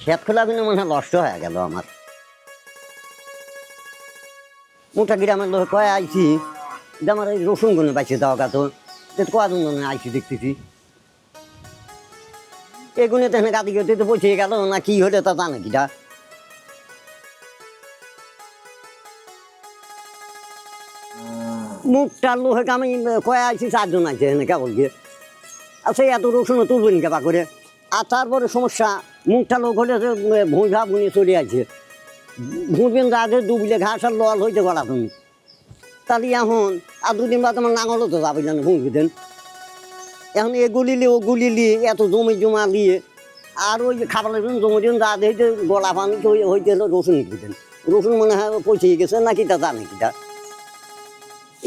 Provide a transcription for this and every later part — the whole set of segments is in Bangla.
ক্ষেত খোলা কিন্তু মনে হয় নষ্ট হয়ে গেল আমার। মোটা গ্রামের লোক কয়ে আইছি যে আমার এই রসুন গুনে বাইছে দেওয়া গাতো কদিন আইছি দেখতেছি এগুলো তো গাদি গেতে তো পৌঁছে গেল না কি হলে তা জানে কিটা। মুখটা লোক আমি কয়ে আইছি 4 জন আছে এখানে কেবল গিয়ে আচ্ছা এত রসুনও তুলবেন কেবা করে। আর তারপরে সমস্যা মুখটা লোক হলে ভুঁড়া ভুঁড়ি চলে আছে ভুঁড়বেন যাদের ডুবলে ঘাস আর লল হইতে গলা তুমি তাহলে এখন আর 2 দিন বাদ আমার নাঙলও তো যাবে জানো ভুঁড়বেন। এখন এগুলিলি ওগুলিলি এত জমি জমা দিয়ে আর ওই খাবারের জন্য জমি দিন যা হইতে গলা পানি হইতে হলো রসুন দিতেন। রসুন মনে হয় পৌঁছে গেছে নাকি তা জানে কিটা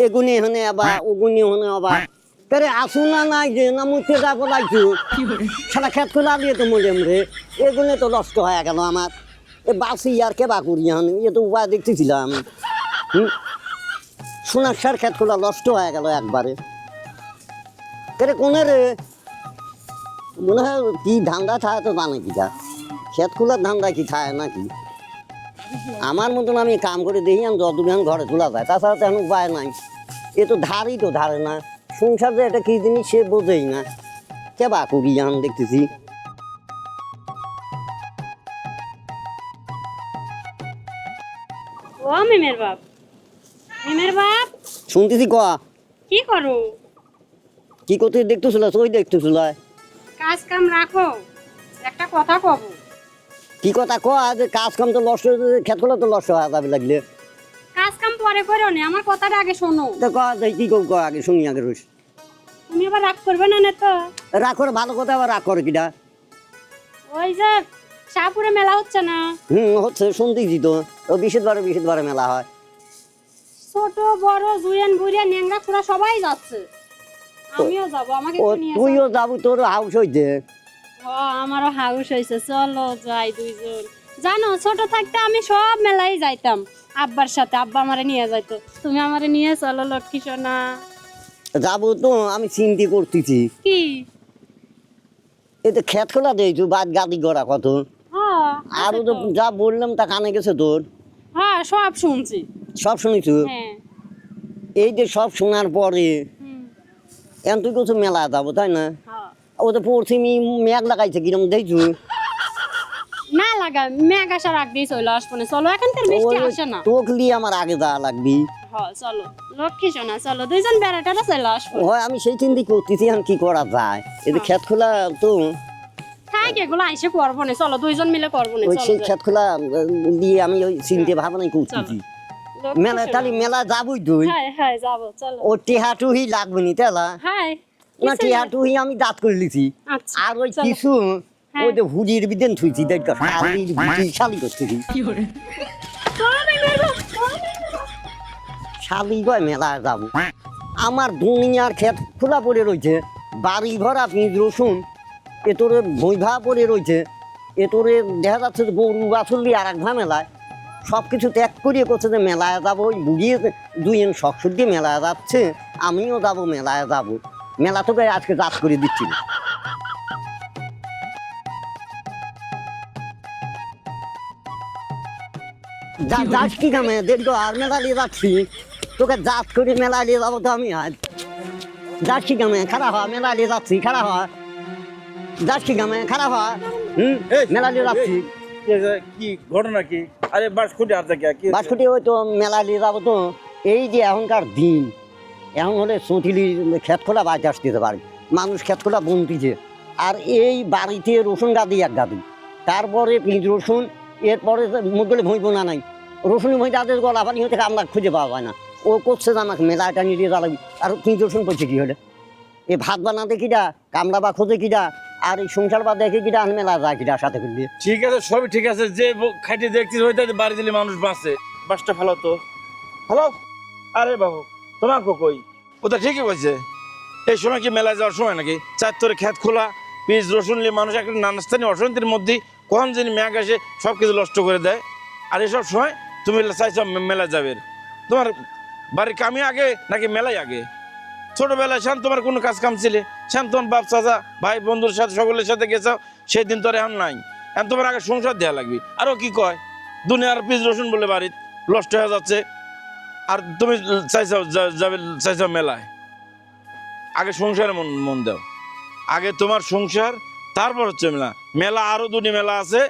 এগুনি এখানে আবার ওগুনি ওখানে আবার তারে আসু না নাই যে না মুখতে যাবো লাগছো সারা খেত খোলা দিয়ে তো মরে মরে এগুলো তো নষ্ট হয়ে গেল আমার। এ বাসি আর কে বা করি এখন এ তো উপায় দেখতেছিলাম সোনার সার খেত খোলা নষ্ট হয়ে গেল একবারে। তারে কোনে রে মনে হয় কি ধান্দা খায় তো জানে কিটা খেত খোলার ধান্দা কি খায় নাকি আমার মতন আমি কাম করে দেখি আমি যতদিন ঘরে তোলা যায় তাছাড়া তো এখন উপায় নাই। এ তো ধারই তো ধারে না সংসার যে এটা কি জিনিস সে বোঝেই না কে বা করি এখন দেখতেছি। ও মিমের বাপ, মিমের বাপ শুনতেছি ক কি করো? কি করতে দেখতেছিল ওই দেখতেছিল কাজ কাম রাখো, একটা কথা কব। কি কথা ক যে কাজ কাম তো নষ্ট খেত খোলা তো নষ্ট হয়ে যাবে লাগলে কাজ কাম পরে করো নি, আমার কথাটা আগে শোনো। তো ক কি ক আগে শুনি আগে রইস তুমি আবার রাগ করবে না না তো? রাগ করে ভালো কথা আবার রাগ করে কিটা। ওই যে শাহপুরে মেলা হচ্ছে না? হচ্ছে শুনতেছি তো ও বিশেষবারে মেলা হয়। ছোট বড় জুয়ান বুড়িয়া ন্যাংরা খুড়া সবাই যাচ্ছে, আমিও যাবো। আমাকে ও একটু নিয়ে যাও। তুইও যাবো তোর হাউস হইতে। ও আমারও হাউস হয়েছে, চলো যাই দুইজন। জানো ছোট থাকতে আমি সব মেলাই যাইতাম আব্বার সাথে, আব্বা আমারে নিয়ে যাইতো। তুমি আমারে নিয়ে চলো লক্ষ্মী সোনা। যাবো তো আমি চিন্তা করতেছি কি এই তো খেত খোলা দিয়েছু বাদ গাদি গড়া কত হ্যাঁ আরো তো যা বললাম তা কানে গেছে তোর হ্যাঁ সব শুনছি। সব শুনিছু। হ্যাঁ এই যে সব শোনার পরে হুম, এখন তুই কিছু মেলা যাবো তাই না হ্যাঁ। ও তো পশ্চিমি মেঘ লাগাইছে কিরম দেখছু না লাগা মেঘ আসার আগ দিয়ে চলে আসবো না, চলো এখন তোর বৃষ্টি আসে না। তোকে নিয়ে আমার আগে যাওয়া লাগবি। হ্যাঁ চলো লক্ষ্মী সোনা, চলো দুইজন বেড়াটারা চলে আসবো। হয় আমি সেই চিন্তা করতেছি এখন কি করা যায় এই যে খেত খোলা তো থাক এগুলো আইসে করবো না, চলো দুইজন মিলে করবো না। ওই চলো সেই যাই। খেত খোলা দিয়ে আমি ওই চিন্তা ভাবনাই করতেছি লক্ষ্মী মেলা সোনা। তাহলে মেলা যাবই তুই হ্যাঁ হ্যাঁ যাবো চলো। ও টেহাটুহি লাগবে নি তেলা হ্যাঁ না টেহাটুহি আমি দাঁত করে লিছি আচ্ছা আর ওই চলো। কিছু হ্যাঁ। ওই যে হুড়ির বিদেন থুইছি দেখো শালির বিটি শালি করতেছি চলো মিমের বাপ, চলো মিমের বাপ। শালি গয় মেলা যাবো আমার দুনিয়ার ক্ষেত খোলা পড়ে রয়েছে বাড়ি ভরা পিঁজ রসুন এ তোরে ভইভা পড়ে রয়েছে এ তোরে দেখা যাচ্ছে যে গরু বাছুর দিয়ে আর এক মেলায় সব কিছু ত্যাগ করিয়ে করছে যে মেলায় যাবো ওই বুঝিয়ে 2 জন শখ দিয়ে মেলায় যাচ্ছে আমিও যাবো মেলায় যাবো মেলা তোকে আজকে রাত করে দিচ্ছি না। যাস কি কামে দেখো আর মেলা নিয়ে যাচ্ছি তোকে জাত করে মেলা নিয়ে যাবো তো আমি আজ যাস কি কামে খারাপ হয় মেলা নিয়ে যাচ্ছি খারাপ হয় যাস কি কামে খারাপ হয় মেলা নিয়ে যাচ্ছি কি ঘটনা কি? আরে বাসকুটি আর দেখা কি? বাসকুটি ওই তো মেলা নিয়ে যাবো তো এই যে এখনকার দিন এখন হলে চৌতিলি ক্ষেত খোলা বাড়িতে আসতে পারে মানুষ ক্ষেত খোলা বনতিছে আর এই বাড়িতে রসুন গাদি এক গাদি তারপরে পিঁজ রসুন এরপরে মুখগুলো ভুঁই বোনা নাই রসুন ভুঁই তাদের গলা পানি হতে আমরা খুঁজে পাওয়া যায় না ও করছে যে আমাকে মেলাটা নিয়ে দিয়ে জ্বালাবি আর পিঁজ রসুন করছে কি হলে এ ভাত বানাতে কিটা কামড়া বা খোঁজে কিটা আর এই সংসার বা দেখে কিটা আর মেলা যায় কিটা সাথে করলে ঠিক আছে সবই ঠিক আছে যে খাইতে দেখছিস ওইটা বাড়ি দিলে মানুষ বাঁচে বাসটা ভালো তো হ্যালো আরে বাবু তোমাকে কই ওটা ঠিকই বলছে এই সময় কি মেলায় যাওয়ার সময় নাকি চারতরে খেত খোলা পিস রসুন নিয়ে মানুষ একটা নানাস্থানীয় অশান্তির মধ্যে কোন যিনি ম্যাগ আসে সব কিছু নষ্ট করে দেয় আর এসব সময় তুমি চাইছো মেলা যাবে তোমার বাড়ির কামই আগে নাকি মেলাই আগে ছোটবেলায় শান্ত তোমার কোনো কাজ কাম ছিলে শান্ত তোমার বাপ চাচা ভাই বন্ধুর সাথে সকলের সাথে গেছো সেই দিন তো আর এখন নাই এখন তোমার আগে সংসার দেওয়া লাগবে। আরও কি কয় দুনিয়ার পিস রসুন বলে বাড়ির নষ্ট হয়ে যাচ্ছে, আর তুমি চাইছাও যাবে চাইছাও মেলায়। আগে সংসারে মন মন দাও, আগে তোমার সংসার, তারপর হচ্ছে মেলা। মেলা আরও দুটি মেলা আছে,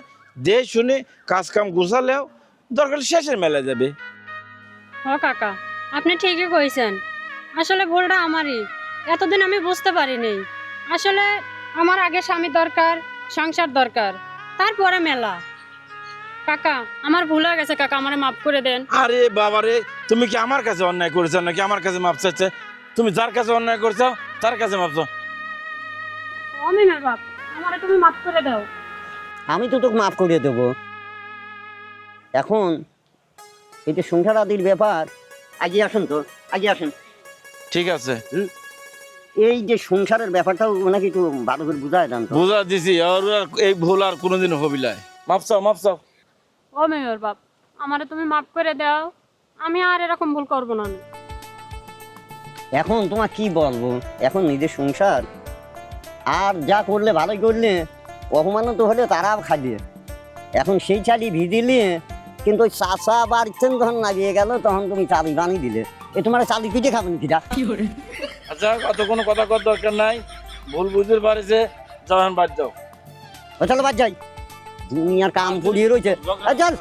দিয়ে শুনে কাজ কাম গুছালেও দরকার শেষের মেলায় যাবে। ও কাকা, আপনি ঠিকই কইছেন। আসলে ভুলটা আমারই, এতদিন আমি বুঝতে পারিনি। আসলে আমার আগে স্বামী দরকার, সংসার দরকার, তারপরে মেলা। কাকা আমার ভুল হয়ে গেছে, কাকা আমারে মাফ করে দেন। আরে বাবারে, তুমি কি আমার কাছে অন্যায় করেছো নাকি আমার কাছে মাপ চাইছে? তুমি যার কাছে অন্যায় করছো তার কাছে মাপ চাও। অমিনের বাপ, আমারে তুমি মাফ করে দাও। আমি তো তোকে মাফ করে দেবো। এখন এই যে সংসার আদির ব্যাপার, আগে আসেন তো, আগে আসেন। ঠিক আছে, এই যে সংসারের ব্যাপারটাও নাকি একটু ভালো করে বুঝায় দেন তো। বুঝা দিছি, আর এই ভুল আর কোনোদিন হবিলায়। মাপ চাও, মাপ চাও। ও মেয়র বাপ, আমারে তুমি মাফ করে দাও, আমি আর এরকম ভুল করব না। এখন তোমার কি বলবো, এখন নিজের সংসার, আর যা করলে ভালোই করলে, অপমানও তো হলে তারাও খাবে। এখন সেই চালি ভিদিলে, কিন্তু ওই চাষা বাড়ছেন যখন নাগিয়ে গেল তখন তুমি চালি বানিয়ে দিলে, এ তোমার চালি পিঠে খাবেন কিটা? আচ্ছা, অত কোনো কথা কর দরকার নাই, ভুল বুঝতে পারিছে, যাও এখন বাদ যাও। ও চলো বাদ যাই, দুনিয়ার কাম পড়িয়ে রয়েছে। চল।